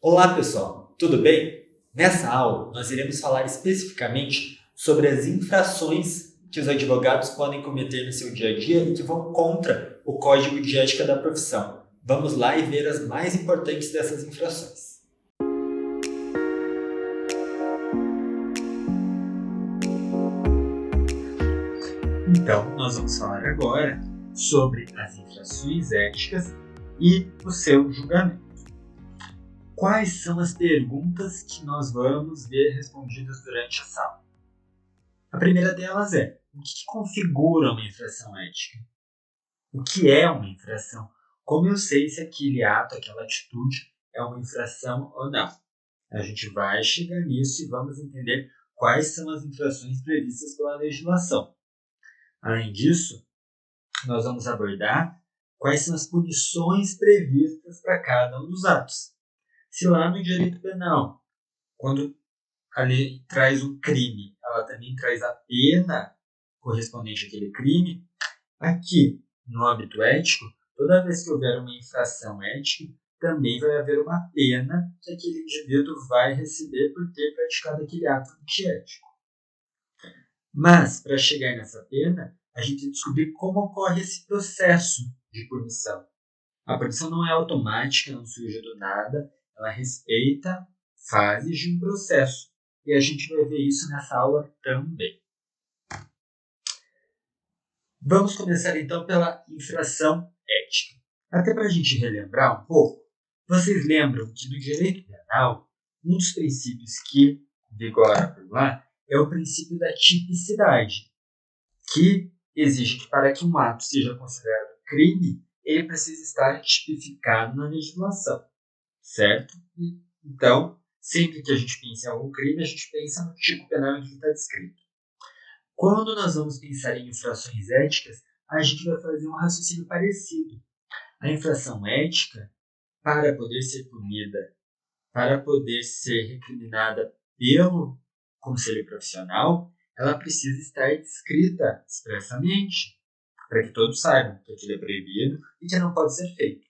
Olá pessoal, tudo bem? Nessa aula, nós iremos falar especificamente sobre as infrações que os advogados podem cometer no seu dia a dia e que vão contra o Código de Ética da profissão. Vamos lá e ver as mais importantes dessas infrações. Então, nós vamos falar agora sobre as infrações éticas e o seu julgamento. Quais são as perguntas que nós vamos ver respondidas durante essa aula? A primeira delas é: o que configura uma infração ética? O que é uma infração? Como eu sei se aquele ato, aquela atitude é uma infração ou não? A gente vai chegar nisso e vamos entender quais são as infrações previstas pela legislação. Além disso, nós vamos abordar quais são as punições previstas para cada um dos atos. Se lá no direito penal, quando a lei traz um crime, ela também traz a pena correspondente àquele crime, aqui no âmbito ético, toda vez que houver uma infração ética, também vai haver uma pena que aquele indivíduo vai receber por ter praticado aquele ato antiético. Mas, para chegar nessa pena, a gente tem que descobrir como ocorre esse processo de punição. A punição não é automática, não surge do nada, ela respeita fases de um processo. E a gente vai ver isso nessa aula também. Vamos começar então pela infração ética. Até para a gente relembrar um pouco, vocês lembram que no direito penal, um dos princípios que vigora por lá é o princípio da tipicidade, que exige que para que um ato seja considerado crime, ele precisa estar tipificado na legislação, certo? Então, sempre que a gente pensa em algum crime, a gente pensa no tipo penal em que está descrito. Quando nós vamos pensar em infrações éticas, a gente vai fazer um raciocínio parecido. A infração ética, para poder ser punida, para poder ser recriminada pelo conselho profissional, ela precisa estar descrita expressamente, para que todos saibam que aquilo é proibido e que não pode ser feito.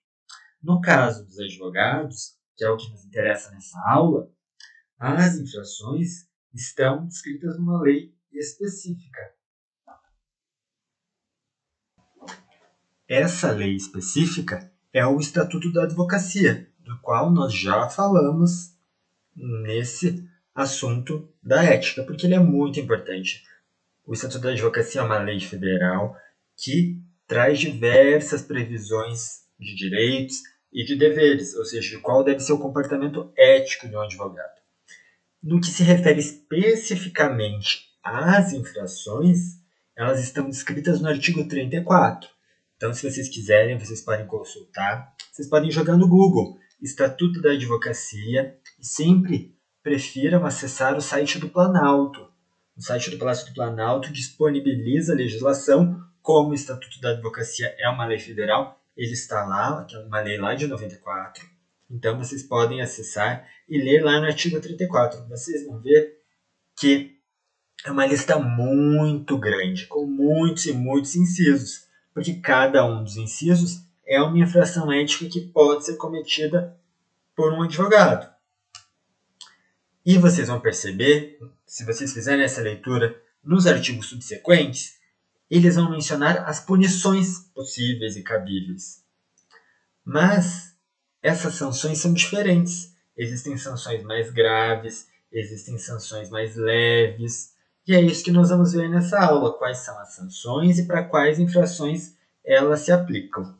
No caso dos advogados, que é o que nos interessa nessa aula, as infrações estão descritas numa lei específica. Essa lei específica é o Estatuto da Advocacia, do qual nós já falamos nesse assunto da ética, porque ele é muito importante. O Estatuto da Advocacia é uma lei federal que traz diversas previsões de direitos e de deveres, ou seja, de qual deve ser o comportamento ético de um advogado. No que se refere especificamente às infrações, elas estão descritas no artigo 34. Então, se vocês quiserem, vocês podem consultar. Vocês podem jogar no Google Estatuto da Advocacia e sempre prefiram acessar o site do Planalto. O site do Palácio do Planalto disponibiliza a legislação. Como o Estatuto da Advocacia é uma lei federal, ele está lá, que é uma lei lá de 94. Então, vocês podem acessar e ler lá no artigo 34. Vocês vão ver que é uma lista muito grande, com muitos e muitos incisos, porque cada um dos incisos é uma infração ética que pode ser cometida por um advogado. E vocês vão perceber, se vocês fizerem essa leitura nos artigos subsequentes, eles vão mencionar as punições possíveis e cabíveis. Mas essas sanções são diferentes. Existem sanções mais graves, existem sanções mais leves. E é isso que nós vamos ver nessa aula. Quais são as sanções e para quais infrações elas se aplicam.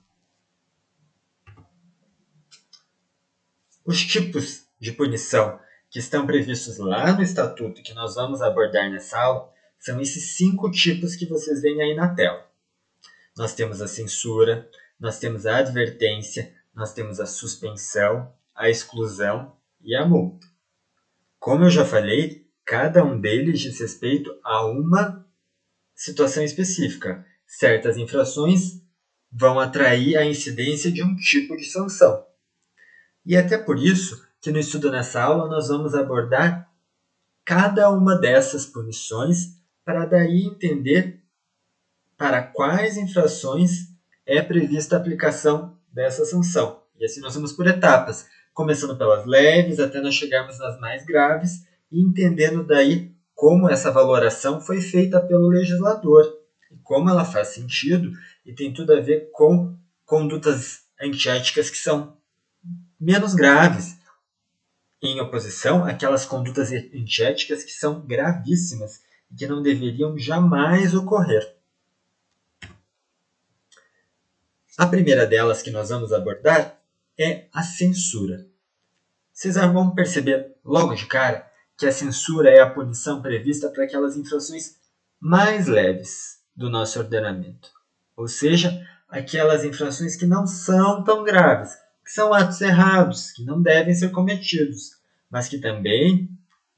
Os tipos de punição que estão previstos lá no Estatuto que nós vamos abordar nessa aula são esses 5 tipos que vocês veem aí na tela. Nós temos a censura, nós temos a advertência, nós temos a suspensão, a exclusão e a multa. Como eu já falei, cada um deles diz respeito a uma situação específica. Certas infrações vão atrair a incidência de um tipo de sanção. E até por isso que no estudo nessa aula nós vamos abordar cada uma dessas punições para daí entender para quais infrações é prevista a aplicação dessa sanção. E assim nós vamos por etapas, começando pelas leves até nós chegarmos nas mais graves e entendendo daí como essa valoração foi feita pelo legislador e como ela faz sentido e tem tudo a ver com condutas antiéticas que são menos graves, em oposição àquelas condutas antiéticas que são gravíssimas e que não deveriam jamais ocorrer. A primeira delas que nós vamos abordar é a censura. Vocês vão perceber logo de cara que a censura é a punição prevista para aquelas infrações mais leves do nosso ordenamento. Ou seja, aquelas infrações que não são tão graves, que são atos errados, que não devem ser cometidos, mas que também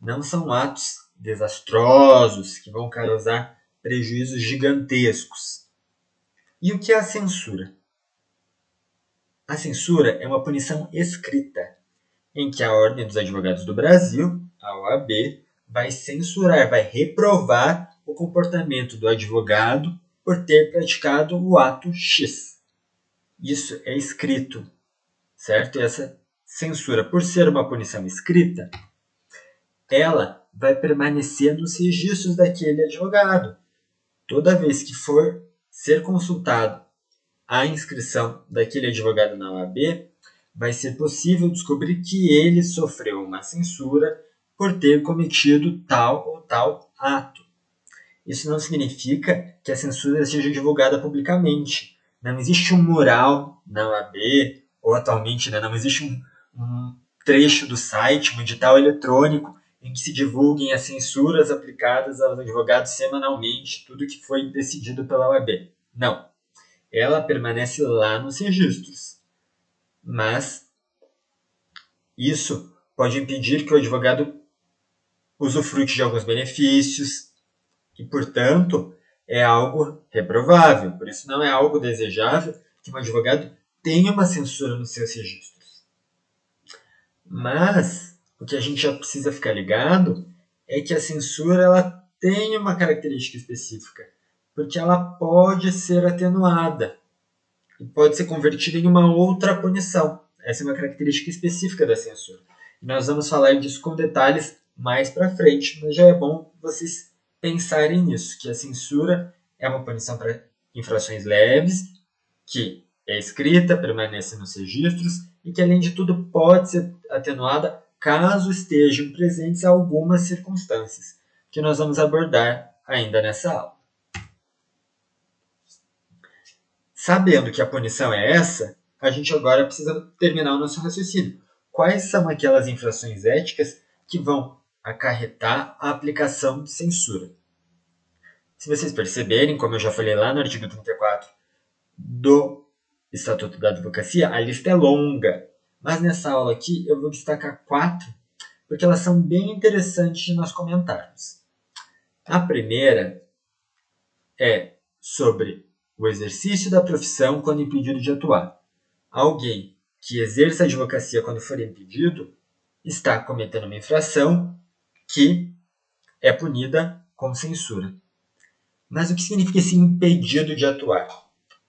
não são atos desastrosos, que vão causar prejuízos gigantescos. E o que é a censura? A censura é uma punição escrita, em que a Ordem dos Advogados do Brasil, a OAB, vai censurar, vai reprovar o comportamento do advogado por ter praticado o ato X. Isso é escrito, certo? E essa censura, por ser uma punição escrita, ela vai permanecer nos registros daquele advogado. Toda vez que for ser consultado a inscrição daquele advogado na OAB, vai ser possível descobrir que ele sofreu uma censura por ter cometido tal ou tal ato. Isso não significa que a censura seja divulgada publicamente. Não existe um mural na OAB, ou atualmente não existe um trecho do site, um edital eletrônico, em que se divulguem as censuras aplicadas aos advogados semanalmente, tudo que foi decidido pela OAB. Não. Ela permanece lá nos registros. Mas isso pode impedir que o advogado usufrute de alguns benefícios e, portanto, é algo reprovável. Por isso, não é algo desejável que um advogado tenha uma censura nos seus registros. Mas o que a gente já precisa ficar ligado é que a censura ela tem uma característica específica, porque ela pode ser atenuada e pode ser convertida em uma outra punição. Essa é uma característica específica da censura. E nós vamos falar disso com detalhes mais para frente, mas já é bom vocês pensarem nisso, que a censura é uma punição para infrações leves, que é escrita, permanece nos registros e que, além de tudo, pode ser atenuada caso estejam presentes algumas circunstâncias, que nós vamos abordar ainda nessa aula. Sabendo que a punição é essa, a gente agora precisa terminar o nosso raciocínio. Quais são aquelas infrações éticas que vão acarretar a aplicação de censura? Se vocês perceberem, como eu já falei lá no artigo 34 do Estatuto da Advocacia, a lista é longa. Mas nessa aula aqui eu vou destacar 4, porque elas são bem interessantes de nós comentarmos. A primeira é sobre o exercício da profissão quando impedido de atuar. Alguém que exerça a advocacia quando for impedido está cometendo uma infração que é punida com censura. Mas o que significa esse impedido de atuar?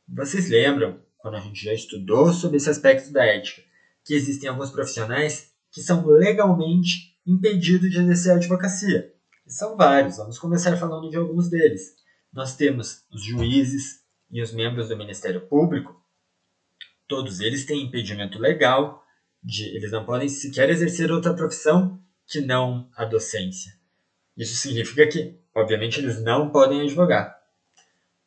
Vocês lembram, quando a gente já estudou sobre esse aspecto da ética, que existem alguns profissionais que são legalmente impedidos de exercer a advocacia? E são vários, vamos começar falando de alguns deles. Nós temos os juízes e os membros do Ministério Público. Todos eles têm impedimento legal, eles não podem sequer exercer outra profissão que não a docência. Isso significa que, obviamente, eles não podem advogar.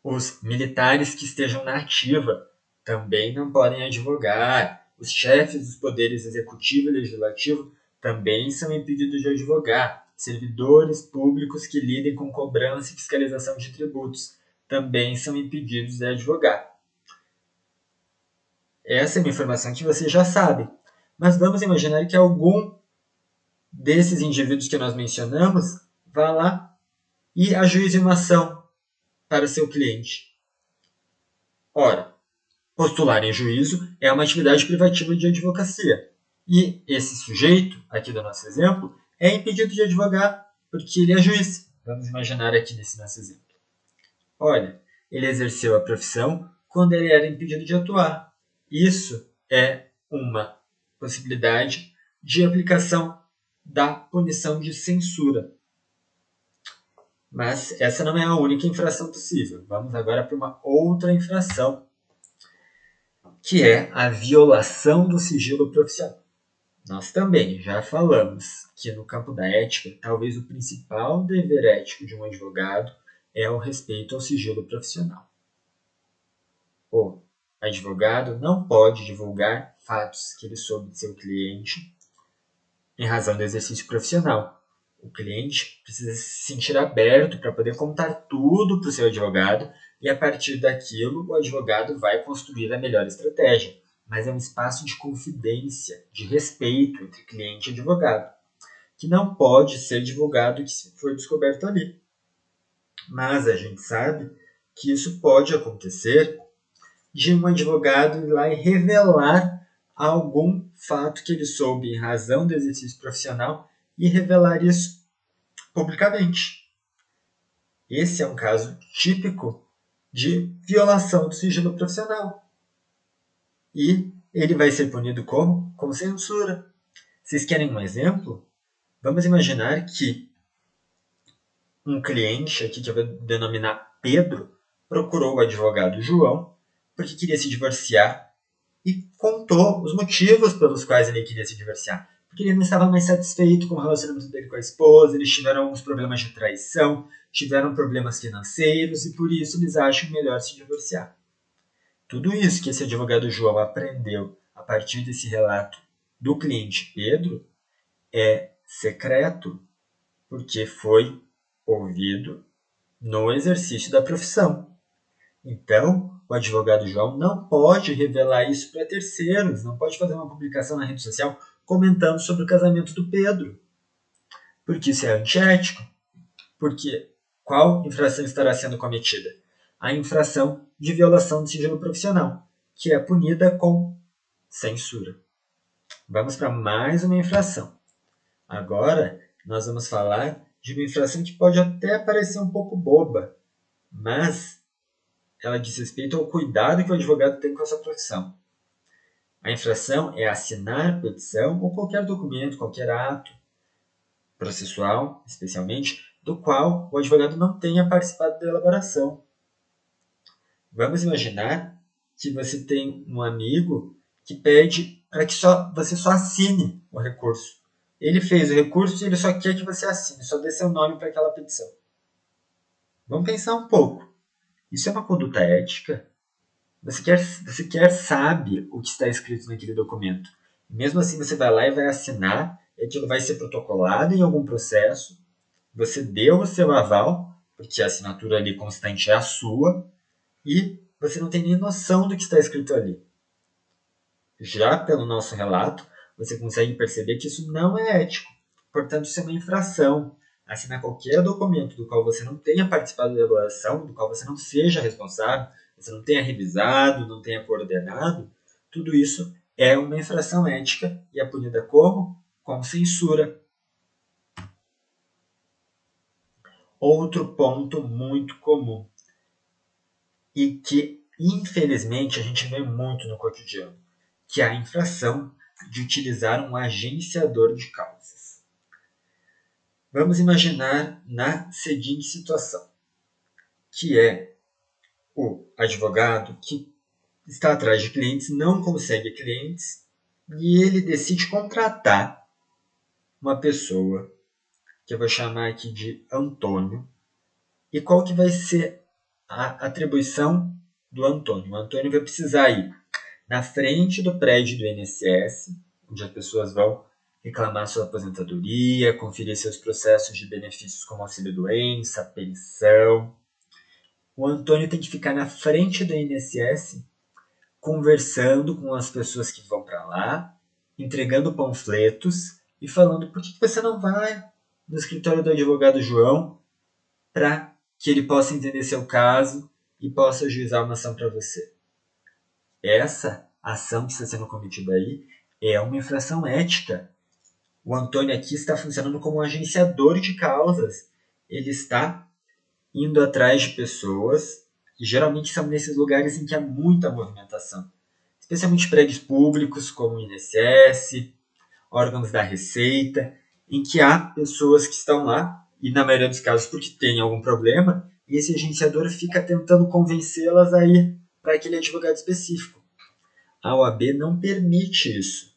Os militares que estejam na ativa também não podem advogar. Os chefes dos poderes executivo e legislativo também são impedidos de advogar. Servidores públicos que lidem com cobrança e fiscalização de tributos também são impedidos de advogar. Essa é uma informação que você já sabe. Mas vamos imaginar que algum desses indivíduos que nós mencionamos vá lá e ajuize uma ação para o seu cliente. Ora, postular em juízo é uma atividade privativa de advocacia. E esse sujeito, aqui do nosso exemplo, é impedido de advogar porque ele é juiz. Vamos imaginar aqui nesse nosso exemplo. Olha, ele exerceu a profissão quando ele era impedido de atuar. Isso é uma possibilidade de aplicação da punição de censura. Mas essa não é a única infração possível. Vamos agora para uma outra infração, que é a violação do sigilo profissional. Nós também já falamos que no campo da ética, talvez o principal dever ético de um advogado é o respeito ao sigilo profissional. O advogado não pode divulgar fatos que ele soube de seu cliente em razão do exercício profissional. O cliente precisa se sentir aberto para poder contar tudo para o seu advogado e, a partir daquilo, o advogado vai construir a melhor estratégia. Mas é um espaço de confidência, de respeito entre cliente e advogado, que não pode ser divulgado o que foi descoberto ali. Mas a gente sabe que isso pode acontecer de um advogado ir lá e revelar algum fato que ele soube em razão do exercício profissional e revelar isso publicamente. Esse é um caso típico de violação do sigilo profissional. E ele vai ser punido como? Com censura. Vocês querem um exemplo? Vamos imaginar que um cliente, aqui que eu vou denominar Pedro, procurou o advogado João porque queria se divorciar e contou os motivos pelos quais ele queria se divorciar. Porque ele não estava mais satisfeito com o relacionamento dele com a esposa, eles tiveram alguns problemas de traição, tiveram problemas financeiros e por isso eles acham melhor se divorciar. Tudo isso que esse advogado João aprendeu a partir desse relato do cliente Pedro é secreto, porque foi ouvido no exercício da profissão. Então, o advogado João não pode revelar isso para terceiros, não pode fazer uma publicação na rede social comentando sobre o casamento do Pedro, porque isso é antiético. Porque qual infração estará sendo cometida? A infração de violação do sigilo profissional, que é punida com censura. Vamos para mais uma infração. Agora, nós vamos falar de uma infração que pode até parecer um pouco boba, mas ela diz respeito ao cuidado que o advogado tem com a sua profissão. A infração é assinar petição ou qualquer documento, qualquer ato processual, especialmente, do qual o advogado não tenha participado da elaboração. Vamos imaginar que você tem um amigo que pede para que você só assine o recurso. Ele fez o recurso e ele só quer que você assine, só dê seu nome para aquela petição. Vamos pensar um pouco. Isso é uma conduta ética? Você quer sabe o que está escrito naquele documento. Mesmo assim, você vai lá e vai assinar, e aquilo vai ser protocolado em algum processo. Você deu o seu aval, porque a assinatura ali constante é a sua, e você não tem nem noção do que está escrito ali. Já pelo nosso relato, você consegue perceber que isso não é ético. Portanto, isso é uma infração. Assinar qualquer documento do qual você não tenha participado da elaboração, do qual você não seja responsável, você não tenha revisado, não tenha coordenado, tudo isso é uma infração ética e é punida como? Com censura. Outro ponto muito comum e que, infelizmente, a gente vê muito no cotidiano, que é a infração de utilizar um agenciador de causas. Vamos imaginar na seguinte situação, que é o advogado que está atrás de clientes, não consegue clientes e ele decide contratar uma pessoa, que eu vou chamar aqui de Antônio. E qual que vai ser a atribuição do Antônio? O Antônio vai precisar ir na frente do prédio do INSS, onde as pessoas vão reclamar sua aposentadoria, conferir seus processos de benefícios como auxílio-doença, pensão. O Antônio tem que ficar na frente do INSS, conversando com as pessoas que vão para lá, entregando panfletos e falando por que você não vai no escritório do advogado João para que ele possa entender seu caso e possa ajuizar uma ação para você. Essa ação que está sendo cometida aí é uma infração ética. O Antônio aqui está funcionando como um agenciador de causas. Ele está indo atrás de pessoas, que geralmente são nesses lugares em que há muita movimentação. especialmente prédios públicos como o INSS, órgãos da Receita, em que há pessoas que estão lá, e na maioria dos casos porque tem algum problema, e esse agenciador fica tentando convencê-las a ir para aquele advogado específico. A OAB não permite isso.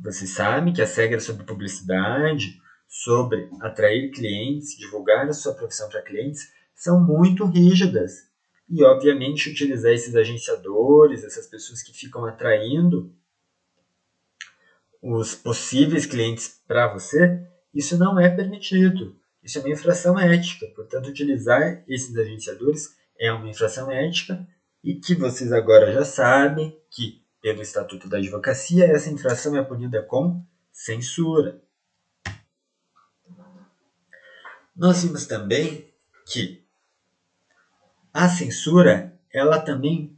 Você sabe que as regras sobre publicidade, sobre atrair clientes, divulgar a sua profissão para clientes, são muito rígidas. E, obviamente, utilizar esses agenciadores, essas pessoas que ficam atraindo os possíveis clientes para você, isso não é permitido. Isso é uma infração ética. Portanto, utilizar esses agenciadores é uma infração ética e que vocês agora já sabem que, pelo Estatuto da Advocacia, essa infração é punida com censura. Nós vimos também que a censura, ela também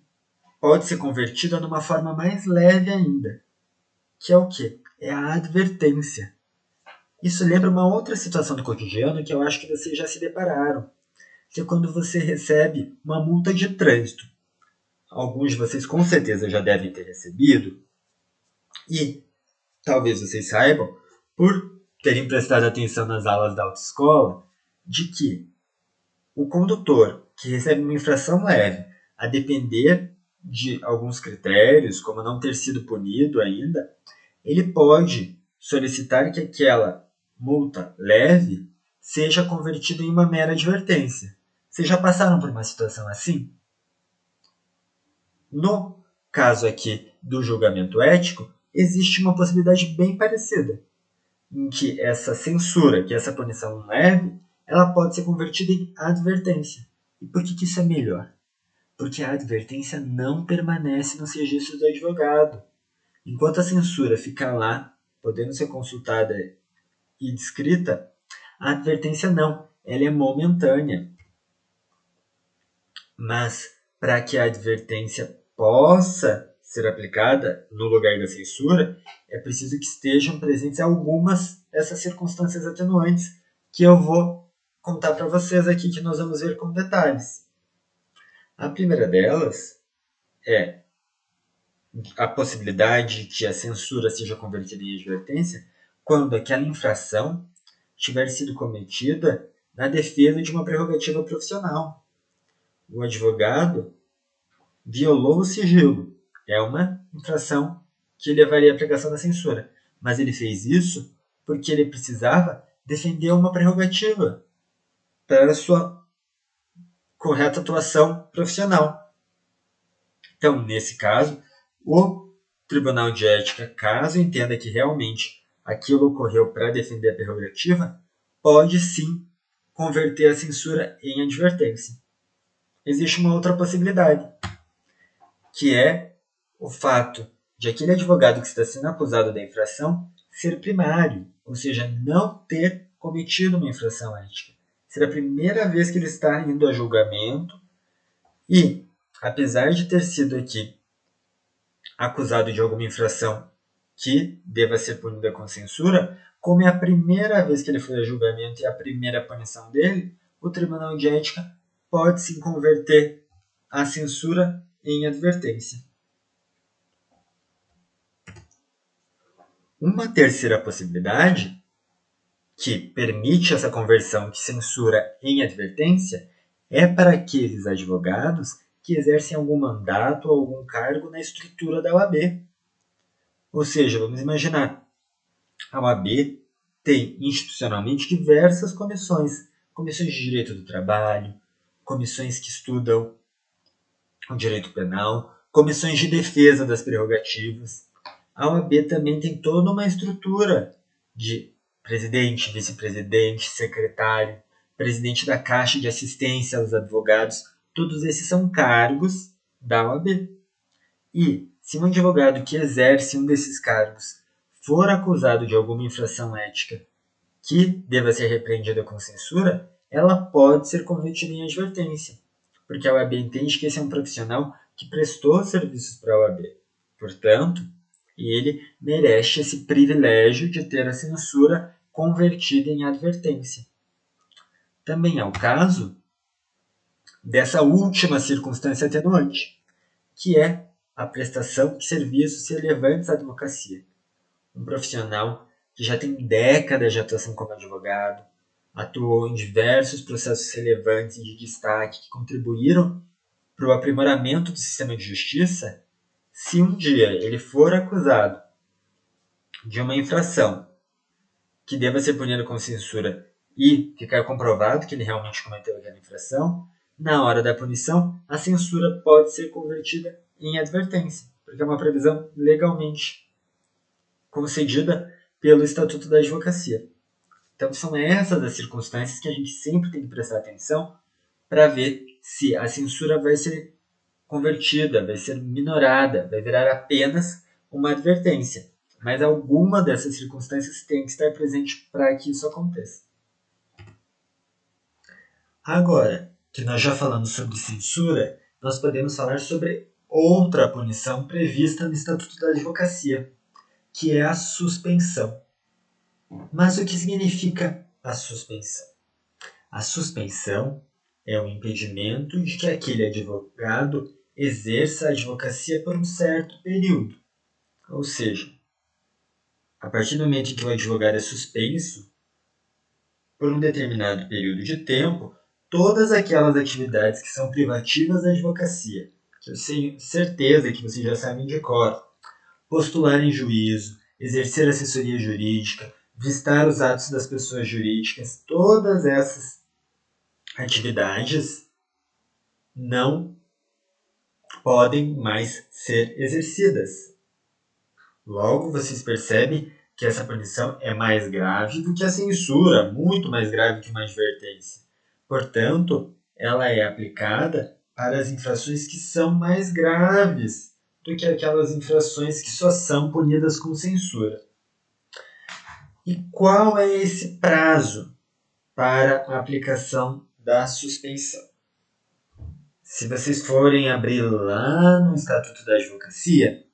pode ser convertida numa forma mais leve ainda, que é o quê? É a advertência. Isso lembra uma outra situação do cotidiano que eu acho que vocês já se depararam, que é quando você recebe uma multa de trânsito. Alguns de vocês com certeza já devem ter recebido, e talvez vocês saibam, por terem prestado atenção nas aulas da autoescola, de que o condutor que recebe uma infração leve, a depender de alguns critérios, como não ter sido punido ainda, ele pode solicitar que aquela multa leve seja convertida em uma mera advertência. Vocês já passaram por uma situação assim? No caso aqui do julgamento ético, existe uma possibilidade bem parecida, em que essa censura, que essa punição leve, ela pode ser convertida em advertência. E por que isso é melhor? Porque a advertência não permanece nos registros do advogado. Enquanto a censura fica lá, podendo ser consultada e descrita, a advertência não, ela é momentânea. Mas para que a advertência possa ser aplicada no lugar da censura, é preciso que estejam presentes algumas dessas circunstâncias atenuantes que eu vou contar para vocês aqui, que nós vamos ver com detalhes. A primeira delas é a possibilidade de que a censura seja convertida em advertência quando aquela infração tiver sido cometida na defesa de uma prerrogativa profissional. O advogado violou o sigilo. É uma infração que levaria à aplicação da censura. Mas ele fez isso porque ele precisava defender uma prerrogativa para a sua correta atuação profissional. Então, nesse caso, o Tribunal de Ética, caso entenda que realmente aquilo ocorreu para defender a prerrogativa, pode sim converter a censura em advertência. Existe uma outra possibilidade, que é o fato de aquele advogado que está sendo acusado da infração ser primário, ou seja, não ter cometido uma infração ética. Ser a primeira vez que ele está indo a julgamento e, apesar de ter sido aqui acusado de alguma infração que deva ser punida com censura, como é a primeira vez que ele foi a julgamento e a primeira punição dele, o Tribunal de Ética pode sim converter a censura em advertência. Uma terceira possibilidade, que permite essa conversão de censura em advertência, é para aqueles advogados que exercem algum mandato ou algum cargo na estrutura da OAB. Ou seja, vamos imaginar, a OAB tem institucionalmente diversas comissões, comissões de direito do trabalho, comissões que estudam o direito penal, comissões de defesa das prerrogativas. A OAB também tem toda uma estrutura de presidente, vice-presidente, secretário, presidente da Caixa de Assistência aos Advogados. Todos esses são cargos da OAB. E se um advogado que exerce um desses cargos for acusado de alguma infração ética que deva ser repreendida com censura, ela pode ser convertida em advertência, porque a OAB entende que esse é um profissional que prestou serviços para a OAB. Portanto, ele merece esse privilégio de ter a censura convertida em advertência. Também é o caso dessa última circunstância atenuante, que é a prestação de serviços relevantes à advocacia. Um profissional que já tem décadas de atuação como advogado, atuou em diversos processos relevantes e de destaque que contribuíram para o aprimoramento do sistema de justiça. Se um dia ele for acusado de uma infração que deva ser punida com censura e ficar comprovado que ele realmente cometeu aquela infração, na hora da punição, a censura pode ser convertida em advertência, porque é uma previsão legalmente concedida pelo Estatuto da Advocacia. Então, são essas as circunstâncias que a gente sempre tem que prestar atenção para ver se a censura vai ser convertida, vai ser minorada, vai virar apenas uma advertência. Mas alguma dessas circunstâncias tem que estar presente para que isso aconteça. Agora que nós já falamos sobre censura, nós podemos falar sobre outra punição prevista no Estatuto da Advocacia, que é a suspensão. Mas o que significa a suspensão? A suspensão é o impedimento de que aquele advogado exerça a advocacia por um certo período. Ou seja, a partir do momento em que o advogado é suspenso, por um determinado período de tempo, todas aquelas atividades que são privativas da advocacia, que eu tenho certeza que vocês já sabem de cor, postular em juízo, exercer assessoria jurídica, vistar os atos das pessoas jurídicas, todas essas atividades não podem mais ser exercidas. Logo, vocês percebem que essa punição é mais grave do que a censura, muito mais grave que uma advertência. Portanto, ela é aplicada para as infrações que são mais graves do que aquelas infrações que só são punidas com censura. E qual é esse prazo para a aplicação da suspensão? Se vocês forem abrir lá no Estatuto da Advocacia,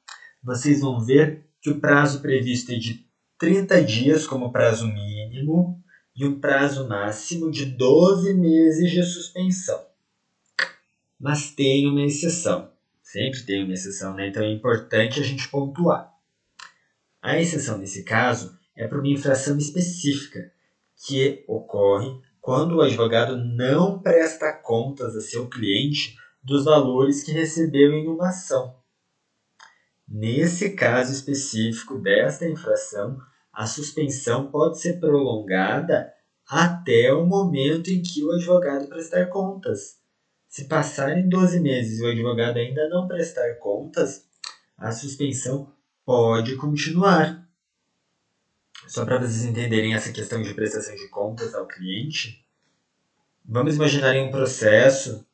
vocês vão ver que o prazo previsto é de 30 dias como prazo mínimo e um prazo máximo de 12 meses de suspensão. Mas tem uma exceção. Sempre tem uma exceção, né? Então é importante a gente pontuar. A exceção nesse caso é para uma infração específica, que ocorre quando o advogado não presta contas a seu cliente dos valores que recebeu em uma ação. Nesse caso específico desta infração, a suspensão pode ser prolongada até o momento em que o advogado prestar contas. Se passarem 12 meses e o advogado ainda não prestar contas, a suspensão pode continuar. Só para vocês entenderem essa questão de prestação de contas ao cliente, vamos imaginar um processo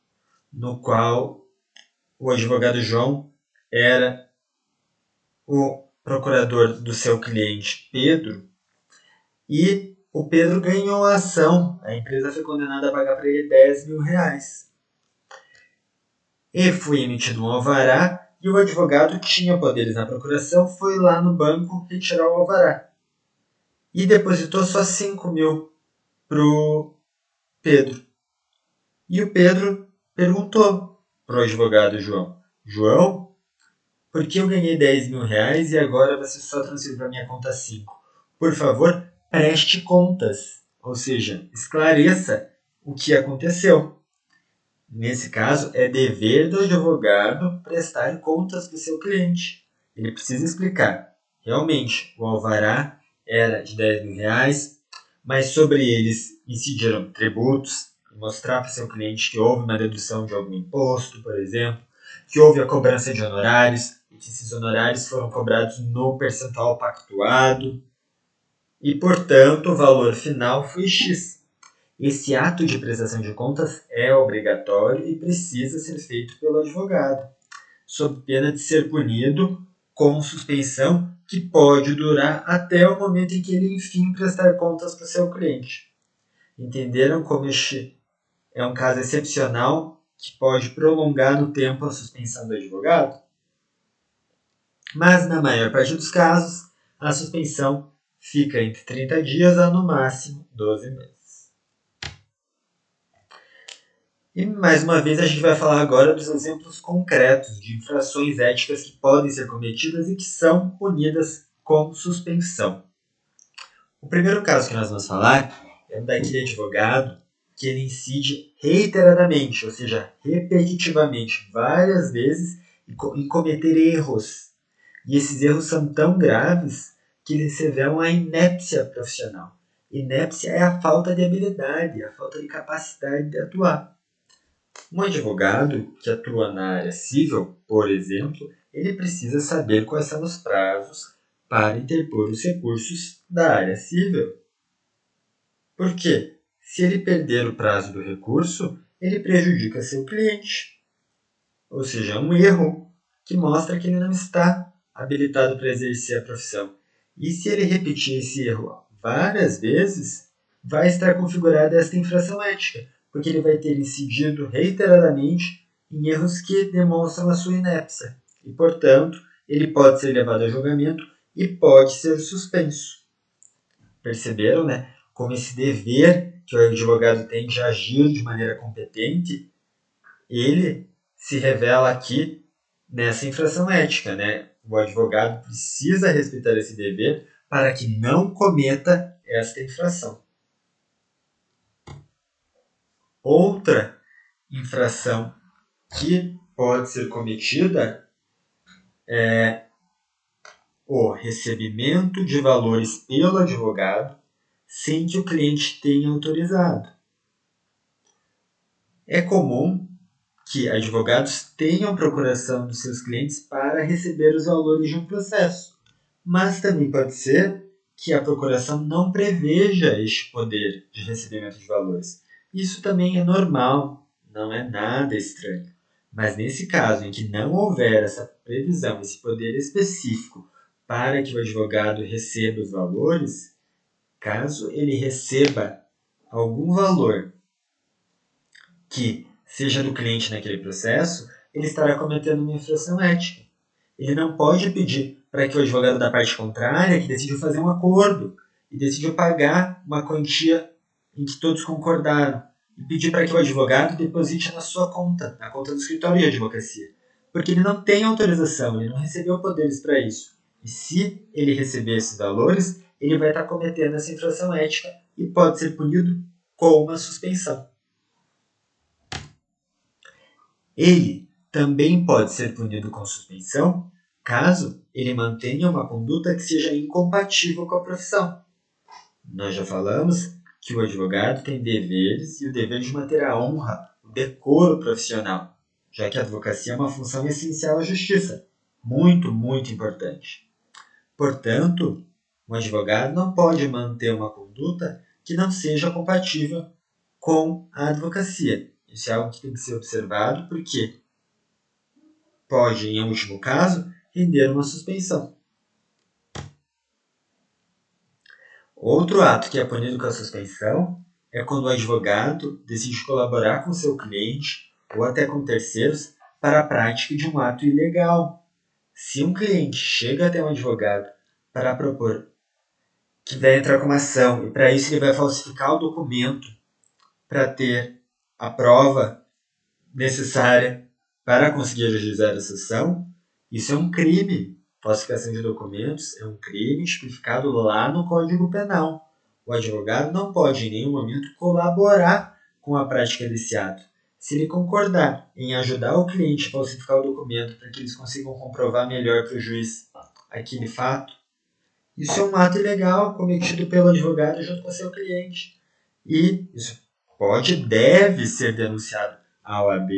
no qual o advogado João era o procurador do seu cliente Pedro e o Pedro ganhou a ação. A empresa foi condenada a pagar para ele R$10.000. E foi emitido um alvará e o advogado tinha poderes na procuração, foi lá no banco retirar o alvará. E depositou só 5.000 pro Pedro. E o Pedro perguntou pro advogado João: João, por que eu ganhei R$10.000 e agora você só transferiu para minha conta 5? Por favor, preste contas. Ou seja, esclareça o que aconteceu. Nesse caso, é dever do advogado prestar contas para o seu cliente. Ele precisa explicar. Realmente, o alvará era de R$10.000, mas sobre eles incidiram tributos, mostrar para o seu cliente que houve uma dedução de algum imposto, por exemplo, que houve a cobrança de honorários e que esses honorários foram cobrados no percentual pactuado e, portanto, o valor final foi X. Esse ato de prestação de contas é obrigatório e precisa ser feito pelo advogado, sob pena de ser punido com suspensão que pode durar até o momento em que ele, enfim, prestar contas para o seu cliente. Entenderam como este é um caso excepcional que pode prolongar no tempo a suspensão do advogado? Mas, na maior parte dos casos, a suspensão fica entre 30 dias a, no máximo, 12 meses. E, mais uma vez, a gente vai falar agora dos exemplos concretos de infrações éticas que podem ser cometidas e que são punidas com suspensão. O primeiro caso que nós vamos falar é daquele advogado que ele incide reiteradamente, ou seja, repetitivamente, várias vezes, em cometer erros. E esses erros são tão graves que eles revelam a inépcia profissional. Inépcia é a falta de habilidade, a falta de capacidade de atuar. Um advogado que atua na área civil, por exemplo, ele precisa saber quais são os prazos para interpor os recursos da área civil. Por quê? Se ele perder o prazo do recurso, ele prejudica seu cliente. Ou seja, é um erro que mostra que ele não está habilitado para exercer a profissão. E se ele repetir esse erro várias vezes, vai estar configurada esta infração ética, porque ele vai ter incidido reiteradamente em erros que demonstram a sua inépcia. E, portanto, ele pode ser levado a julgamento e pode ser suspenso. Perceberam, né? Como esse dever que o advogado tem de agir de maneira competente, ele se revela aqui nessa infração ética, né? O advogado precisa respeitar esse dever para que não cometa esta infração. Outra infração que pode ser cometida é o recebimento de valores pelo advogado sem que o cliente tenha autorizado. É comum que advogados tenham procuração dos seus clientes para receber os valores de um processo, mas também pode ser que a procuração não preveja este poder de recebimento de valores. Isso também é normal, não é nada estranho. Mas nesse caso em que não houver essa previsão, esse poder específico para que o advogado receba os valores, caso ele receba algum valor que seja do cliente naquele processo, ele estará cometendo uma infração ética. Ele não pode pedir para que o advogado da parte contrária, que decidiu fazer um acordo e decidiu pagar uma quantia em que todos concordaram, e pedir para que o advogado deposite na sua conta, na conta do escritório de advocacia. Porque ele não tem autorização, ele não recebeu poderes para isso. E se ele receber esses valores, ele vai estar cometendo essa infração ética e pode ser punido com uma suspensão. Ele também pode ser punido com suspensão caso ele mantenha uma conduta que seja incompatível com a profissão. Nós já falamos que o advogado tem deveres e o dever de manter a honra, o decoro profissional, já que a advocacia é uma função essencial à justiça, muito, muito importante. Portanto, um advogado não pode manter uma conduta que não seja compatível com a advocacia. Isso é algo que tem que ser observado porque pode, em último caso, render uma suspensão. Outro ato que é punido com a suspensão é quando o advogado decide colaborar com seu cliente ou até com terceiros para a prática de um ato ilegal. Se um cliente chega até um advogado para propor que vai entrar com uma ação e para isso ele vai falsificar o documento para ter a prova necessária para conseguir ajuizar essa ação, isso é um crime. Falsificação de documentos é um crime tipificado lá no Código Penal. O advogado não pode em nenhum momento colaborar com a prática desse ato. Se ele concordar em ajudar o cliente a falsificar o documento para que eles consigam comprovar melhor para o juiz aquele fato, isso é um ato ilegal cometido pelo advogado junto com seu cliente. E isso pode e deve ser denunciado à OAB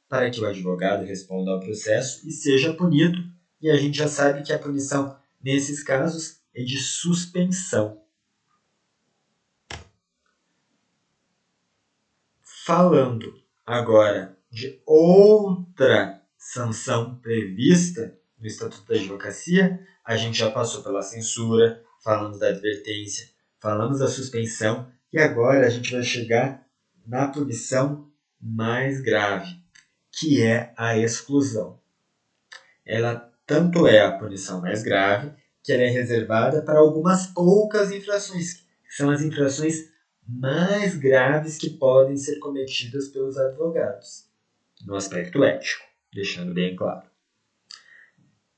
para que o advogado responda ao processo e seja punido. E a gente já sabe que a punição nesses casos é de suspensão. Falando agora de outra sanção prevista no Estatuto da Advocacia, a gente já passou pela censura, falamos da advertência, falamos da suspensão e agora a gente vai chegar na punição mais grave, que é a exclusão. Ela tanto é a punição mais grave que ela é reservada para algumas poucas infrações, que são as infrações mais graves que podem ser cometidas pelos advogados, no aspecto ético, deixando bem claro.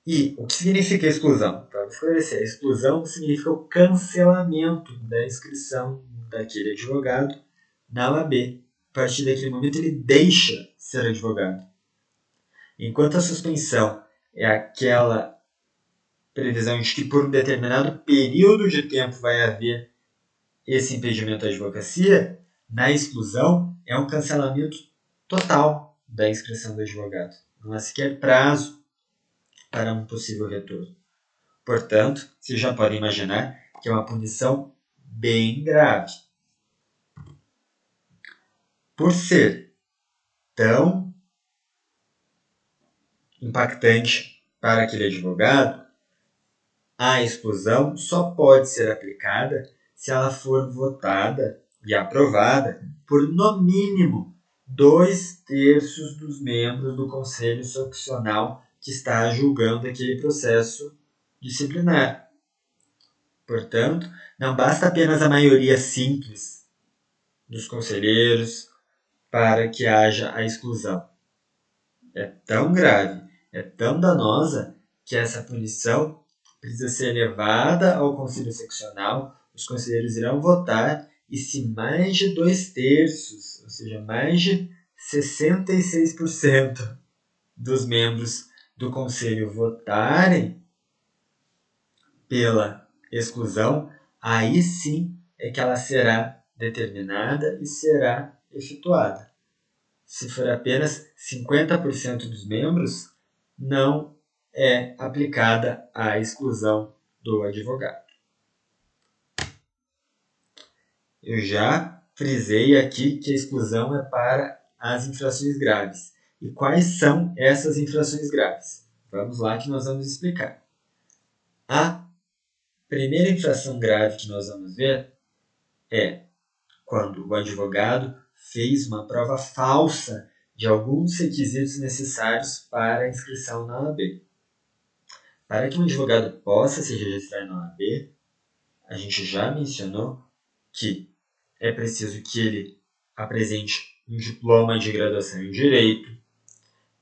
E o que significa exclusão? Para esclarecer, a exclusão significa o cancelamento da inscrição daquele advogado na OAB. A partir daquele momento ele deixa ser advogado. Enquanto a suspensão é aquela previsão de que por um determinado período de tempo vai haver esse impedimento da advocacia, na exclusão é um cancelamento total da inscrição do advogado. Não há sequer prazo para um possível retorno. Portanto, vocês já podem imaginar que é uma punição bem grave. Por ser tão impactante para aquele advogado, a exclusão só pode ser aplicada se ela for votada e aprovada por, no mínimo, 2/3 dos membros do Conselho Seccional que está julgando aquele processo disciplinar. Portanto, não basta apenas a maioria simples dos conselheiros para que haja a exclusão. É tão grave, é tão danosa, que essa punição precisa ser levada ao Conselho Seccional, os conselheiros irão votar, e se mais de 2/3, ou seja, mais de 66% dos membros do Conselho votarem pela exclusão, aí sim é que ela será determinada e será efetuada. Se for apenas 50% dos membros, não é aplicada a exclusão do advogado. Eu já frisei aqui que a exclusão é para as infrações graves. E quais são essas infrações graves? Vamos lá que nós vamos explicar. A primeira infração grave que nós vamos ver é quando o advogado fez uma prova falsa de alguns requisitos necessários para a inscrição na OAB. Para que um advogado possa se registrar na OAB, a gente já mencionou que é preciso que ele apresente um diploma de graduação em Direito,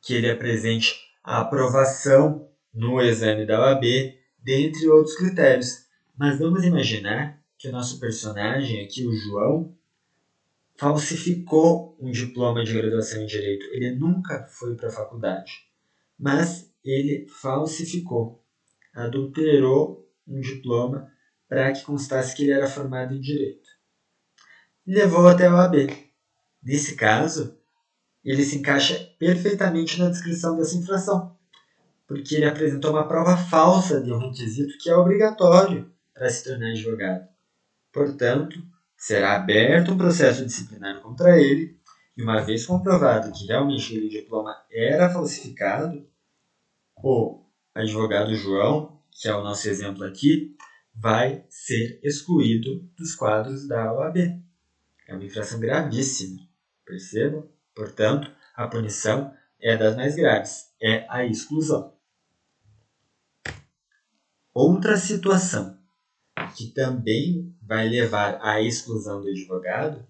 que ele apresente a aprovação no exame da OAB, dentre outros critérios. Mas vamos imaginar que o nosso personagem aqui, o João, falsificou um diploma de graduação em Direito. Ele nunca foi para a faculdade, mas ele falsificou, adulterou um diploma para que constasse que ele era formado em Direito. Levou até a OAB. Nesse caso, ele se encaixa perfeitamente na descrição dessa infração, porque ele apresentou uma prova falsa de um requisito que é obrigatório para se tornar advogado. Portanto, será aberto um processo disciplinar contra ele, e uma vez comprovado que realmente o diploma era falsificado, o advogado João, que é o nosso exemplo aqui, vai ser excluído dos quadros da OAB. É uma infração gravíssima, percebam? Portanto, a punição é das mais graves, é a exclusão. Outra situação que também vai levar à exclusão do advogado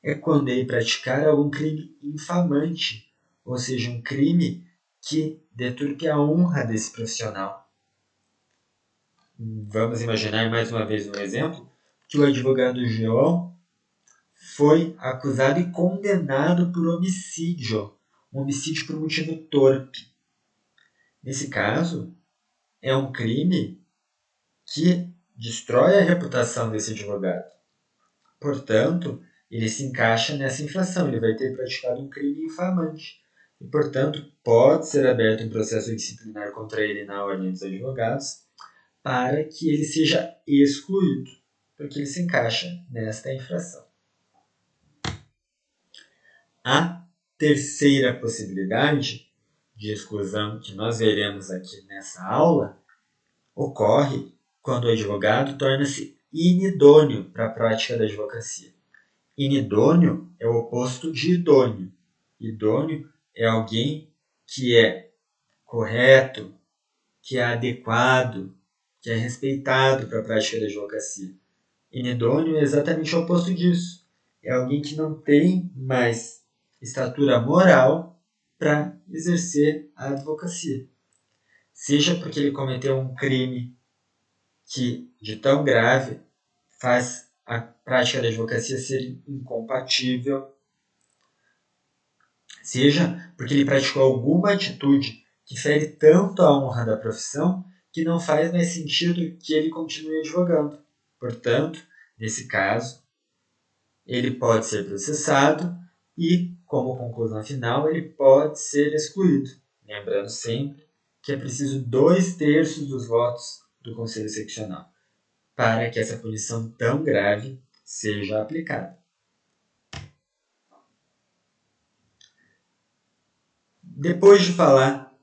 é quando ele praticar algum crime infamante, ou seja, um crime que deturpe a honra desse profissional. Vamos imaginar mais uma vez um exemplo, que o advogado João foi acusado e condenado por homicídio, um homicídio por motivo torpe. Nesse caso, é um crime que destrói a reputação desse advogado. Portanto, ele se encaixa nessa infração, ele vai ter praticado um crime infamante. E, portanto, pode ser aberto um processo disciplinar contra ele na Ordem dos Advogados para que ele seja excluído, porque ele se encaixa nesta infração. A terceira possibilidade de exclusão que nós veremos aqui nessa aula ocorre quando o advogado torna-se inidôneo para a prática da advocacia. Inidôneo é o oposto de idôneo. Idôneo é alguém que é correto, que é adequado, que é respeitado para a prática da advocacia. Inidôneo é exatamente o oposto disso. É alguém que não tem mais estatura moral para exercer a advocacia. Seja porque ele cometeu um crime que, de tão grave, faz a prática da advocacia ser incompatível, seja porque ele praticou alguma atitude que fere tanto a honra da profissão que não faz mais sentido que ele continue advogando. Portanto, nesse caso, ele pode ser processado e, como conclusão final, ele pode ser excluído. Lembrando sempre que é preciso 2/3 dos votos do Conselho Seccional para que essa punição tão grave seja aplicada. Depois de falar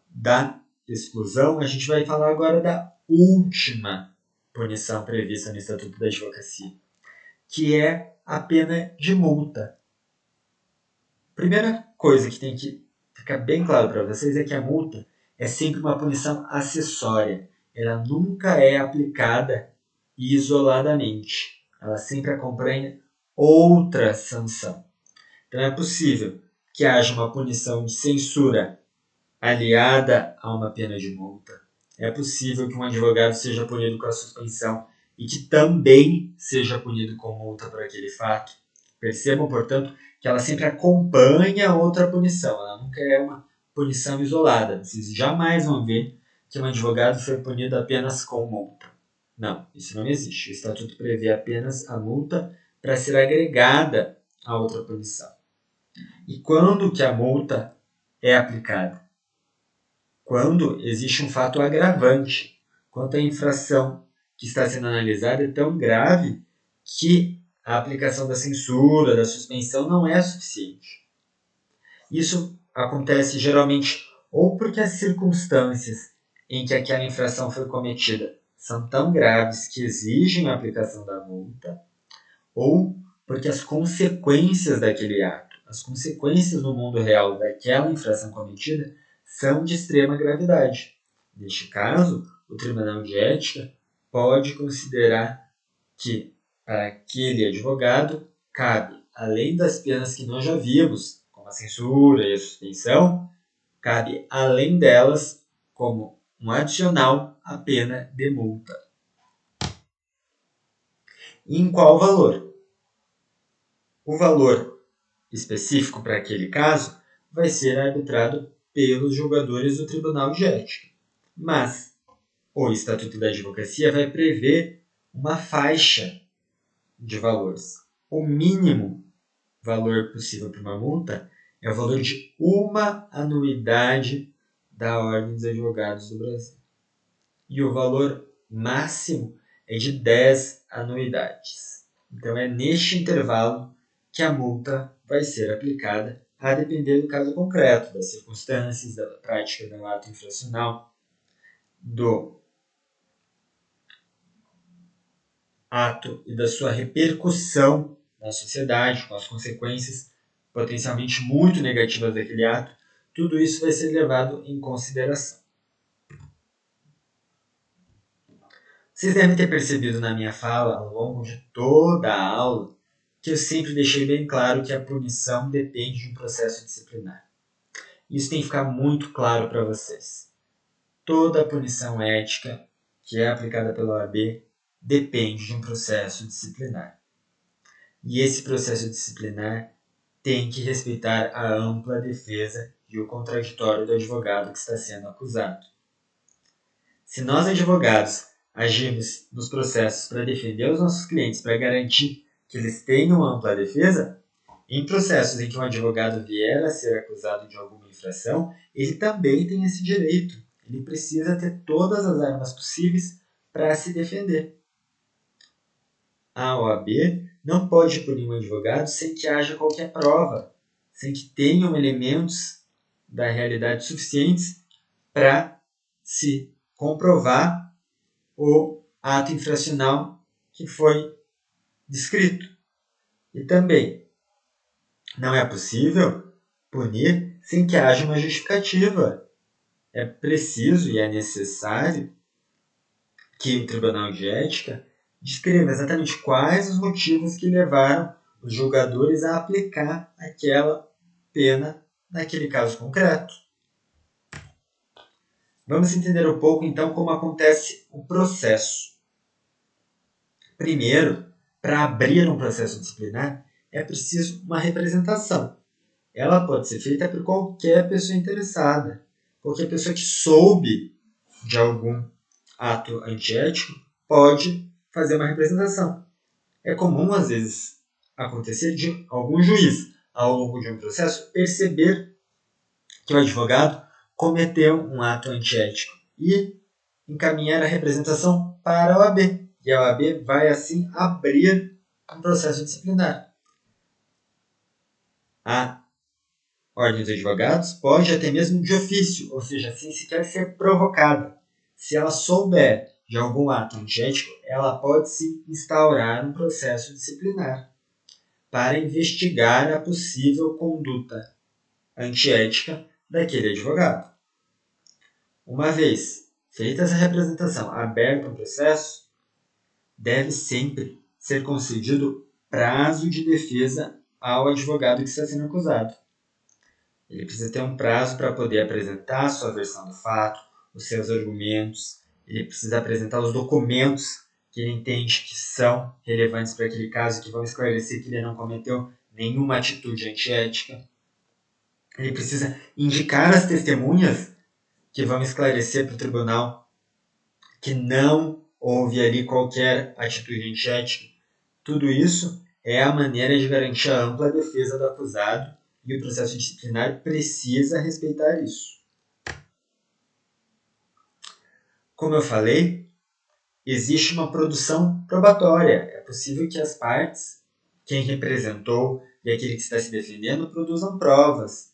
da exclusão, a gente vai falar agora da última punição prevista no Estatuto da Advocacia, que é a pena de multa. Primeira coisa que tem que ficar bem claro para vocês é que a multa é sempre uma punição acessória. Ela nunca é aplicada isoladamente. Ela sempre acompanha outra sanção. Então é possível que haja uma punição de censura aliada a uma pena de multa. É possível que um advogado seja punido com a suspensão e que também seja punido com multa por aquele fato. Percebam, portanto, que ela sempre acompanha outra punição. Ela nunca é uma punição isolada. Vocês jamais vão ver que um advogado foi punido apenas com multa. Não, isso não existe. O Estatuto prevê apenas a multa para ser agregada a outra punição. E quando que a multa é aplicada? Quando existe um fato agravante, quando a infração que está sendo analisada é tão grave que a aplicação da censura, da suspensão não é suficiente. Isso acontece geralmente ou porque as circunstâncias em que aquela infração foi cometida são tão graves que exigem a aplicação da multa, ou porque as consequências daquele ato, as consequências no mundo real daquela infração cometida são de extrema gravidade. Neste caso, o Tribunal de Ética pode considerar que para aquele advogado cabe, além das penas que nós já vimos, como a censura e a suspensão, cabe, além delas, como um adicional, a pena de multa. E em qual valor? O valor específico para aquele caso vai ser arbitrado pelos julgadores do Tribunal de Ética. Mas o Estatuto da Advocacia vai prever uma faixa de valores. O mínimo valor possível para uma multa é o valor de uma anuidade da Ordem dos Advogados do Brasil. E o valor máximo é de 10 anuidades. Então é neste intervalo que a multa vai ser aplicada, a depender do caso concreto, das circunstâncias, da prática do ato infracional, do ato e da sua repercussão na sociedade, com as consequências potencialmente muito negativas daquele ato. Tudo isso vai ser levado em consideração. Vocês devem ter percebido na minha fala, ao longo de toda a aula, que eu sempre deixei bem claro que a punição depende de um processo disciplinar. Isso tem que ficar muito claro para vocês. Toda a punição ética que é aplicada pela OAB depende de um processo disciplinar. E esse processo disciplinar tem que respeitar a ampla defesa e o contraditório do advogado que está sendo acusado. Se nós, advogados, agimos nos processos para defender os nossos clientes, para garantir que eles tenham ampla defesa, em processos em que um advogado vier a ser acusado de alguma infração, ele também tem esse direito. Ele precisa ter todas as armas possíveis para se defender. A OAB não pode punir um advogado sem que haja qualquer prova, sem que tenham elementos da realidade suficientes para se comprovar o ato infracional que foi descrito. E também não é possível punir sem que haja uma justificativa. É preciso e é necessário que o Tribunal de Ética descreva exatamente quais os motivos que levaram os julgadores a aplicar aquela pena naquele caso concreto. Vamos entender um pouco, então, como acontece o processo. Primeiro, para abrir um processo disciplinar, é preciso uma representação. Ela pode ser feita por qualquer pessoa interessada, qualquer pessoa que soube de algum ato antiético pode fazer uma representação. É comum, às vezes, acontecer de algum juiz, ao longo de um processo, perceber que o advogado cometeu um ato antiético e encaminhar a representação para a OAB. E a OAB vai, assim, abrir um processo disciplinar. A Ordem dos Advogados pode até mesmo de ofício, ou seja, sem sequer ser provocada. Se ela souber de algum ato antiético, ela pode se instaurar um processo disciplinar para investigar a possível conduta antiética daquele advogado. Uma vez feita essa representação, aberto um processo, deve sempre ser concedido prazo de defesa ao advogado que está sendo acusado. Ele precisa ter um prazo para poder apresentar a sua versão do fato, os seus argumentos, ele precisa apresentar os documentos que ele entende que são relevantes para aquele caso, que vão esclarecer que ele não cometeu nenhuma atitude antiética. Ele precisa indicar as testemunhas que vão esclarecer para o tribunal que não houve ali qualquer atitude antiética. Tudo isso é a maneira de garantir a ampla defesa do acusado e o processo disciplinar precisa respeitar isso. Como eu falei, existe uma produção probatória. É possível que as partes, quem representou e aquele que está se defendendo, produzam provas,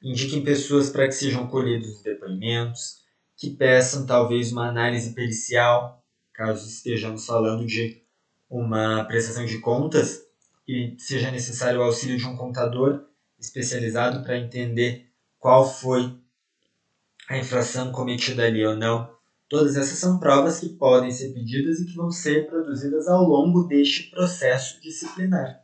indiquem pessoas para que sejam colhidos os depoimentos, que peçam talvez uma análise pericial, caso estejamos falando de uma prestação de contas e seja necessário o auxílio de um contador especializado para entender qual foi a infração cometida ali ou não. Todas essas são provas que podem ser pedidas e que vão ser produzidas ao longo deste processo disciplinar.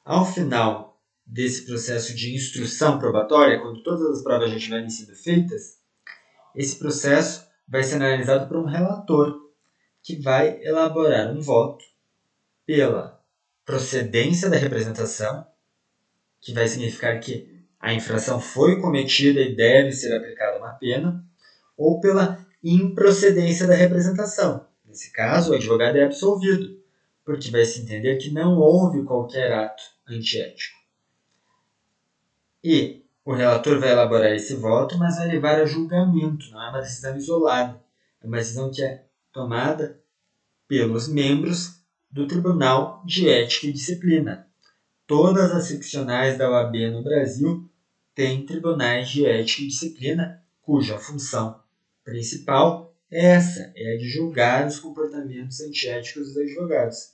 Ao final desse processo de instrução probatória, quando todas as provas já estiverem sido feitas, esse processo vai ser analisado por um relator, que vai elaborar um voto pela procedência da representação, que vai significar que a infração foi cometida e deve ser aplicada uma pena, ou pela improcedência da representação. Nesse caso, o advogado é absolvido, porque vai se entender que não houve qualquer ato antiético. E o relator vai elaborar esse voto, mas vai levar a julgamento, não é uma decisão isolada. É uma decisão que é tomada pelos membros do Tribunal de Ética e Disciplina. Todas as seccionais da OAB no Brasil têm tribunais de ética e disciplina, cuja função principal é essa, é a de julgar os comportamentos antiéticos dos advogados.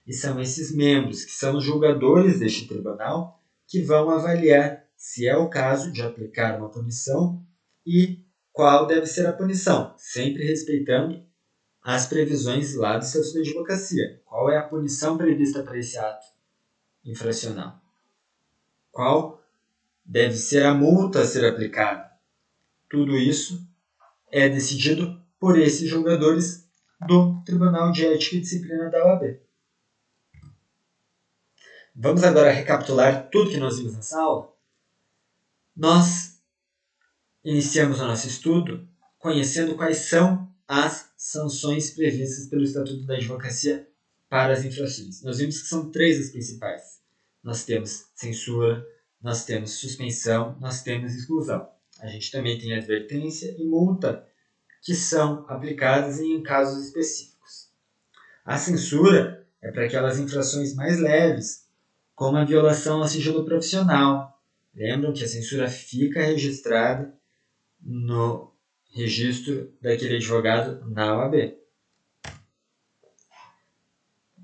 E são esses membros, que são os julgadores deste tribunal, que vão avaliar se é o caso de aplicar uma punição e qual deve ser a punição, sempre respeitando as previsões lá do Estatuto da Advocacia. Qual é a punição prevista para esse ato infracional? Qual deve ser a multa a ser aplicada? Tudo isso é decidido por esses julgadores do Tribunal de Ética e Disciplina da OAB. Vamos agora recapitular tudo que nós vimos nessa aula? Nós iniciamos o nosso estudo conhecendo quais são as sanções previstas pelo Estatuto da Advocacia para as infrações. Nós vimos que são 3 as principais. Nós temos censura, nós temos suspensão, nós temos exclusão. A gente também tem advertência e multa, que são aplicadas em casos específicos. A censura é para aquelas infrações mais leves, como a violação ao sigilo profissional. Lembram que a censura fica registrada no registro daquele advogado na OAB.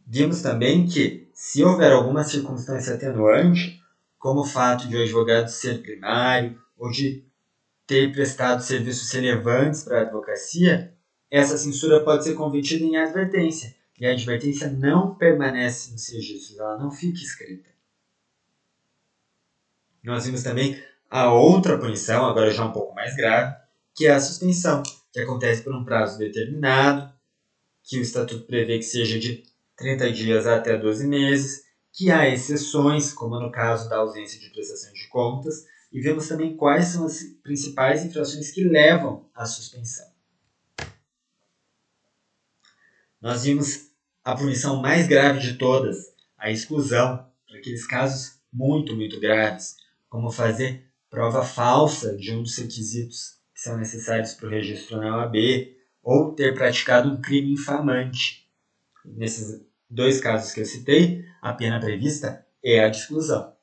Vimos também que, se houver alguma circunstância atenuante, como o fato de o advogado ser primário ou de ter prestado serviços relevantes para a advocacia, essa censura pode ser convertida em advertência, e a advertência não permanece nos registros, ela não fica escrita. Nós vimos também a outra punição, agora já um pouco mais grave, que é a suspensão, que acontece por um prazo determinado, que o Estatuto prevê que seja de 30 dias até 12 meses, que há exceções, como no caso da ausência de prestação de contas, e vemos também quais são as principais infrações que levam à suspensão. Nós vimos a punição mais grave de todas, a exclusão, para aqueles casos muito, muito graves, como fazer prova falsa de um dos requisitos que são necessários para o registro na OAB, ou ter praticado um crime infamante. Nesses dois casos que eu citei, a pena prevista é a de exclusão.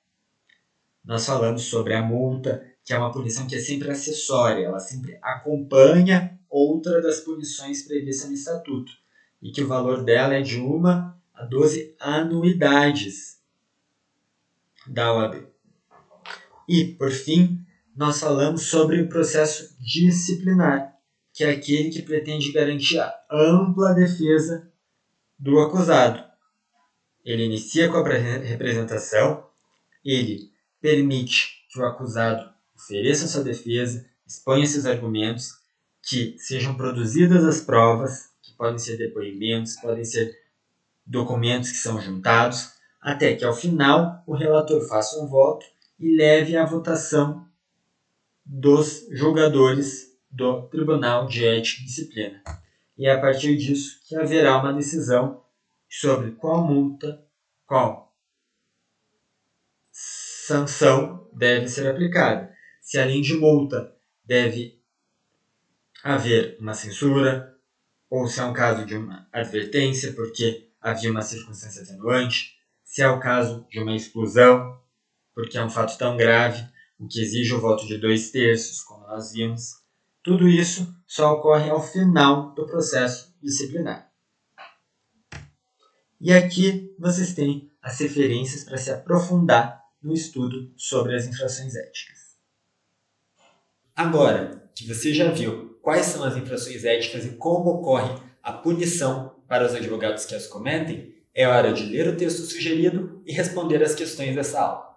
Nós falamos sobre a multa, que é uma punição que é sempre acessória, ela sempre acompanha outra das punições previstas no Estatuto, e que o valor dela é de 1 a 12 anuidades da OAB. E, por fim, nós falamos sobre o processo disciplinar, que é aquele que pretende garantir a ampla defesa do acusado. Ele inicia com a representação, ele permite que o acusado ofereça sua defesa, exponha seus argumentos, que sejam produzidas as provas, que podem ser depoimentos, podem ser documentos que são juntados, até que ao final o relator faça um voto e leve à votação dos julgadores do Tribunal de Ética e Disciplina. E é a partir disso que haverá uma decisão sobre qual multa, qual sanção deve ser aplicada. Se além de multa deve haver uma censura, ou se é um caso de uma advertência porque havia uma circunstância atenuante, se é o caso de uma exclusão, porque é um fato tão grave, o que exige o voto de 2/3, como nós vimos. Tudo isso só ocorre ao final do processo disciplinar. E aqui vocês têm as referências para se aprofundar no estudo sobre as infrações éticas. Agora que você já viu quais são as infrações éticas e como ocorre a punição para os advogados que as cometem, é hora de ler o texto sugerido e responder as questões dessa aula.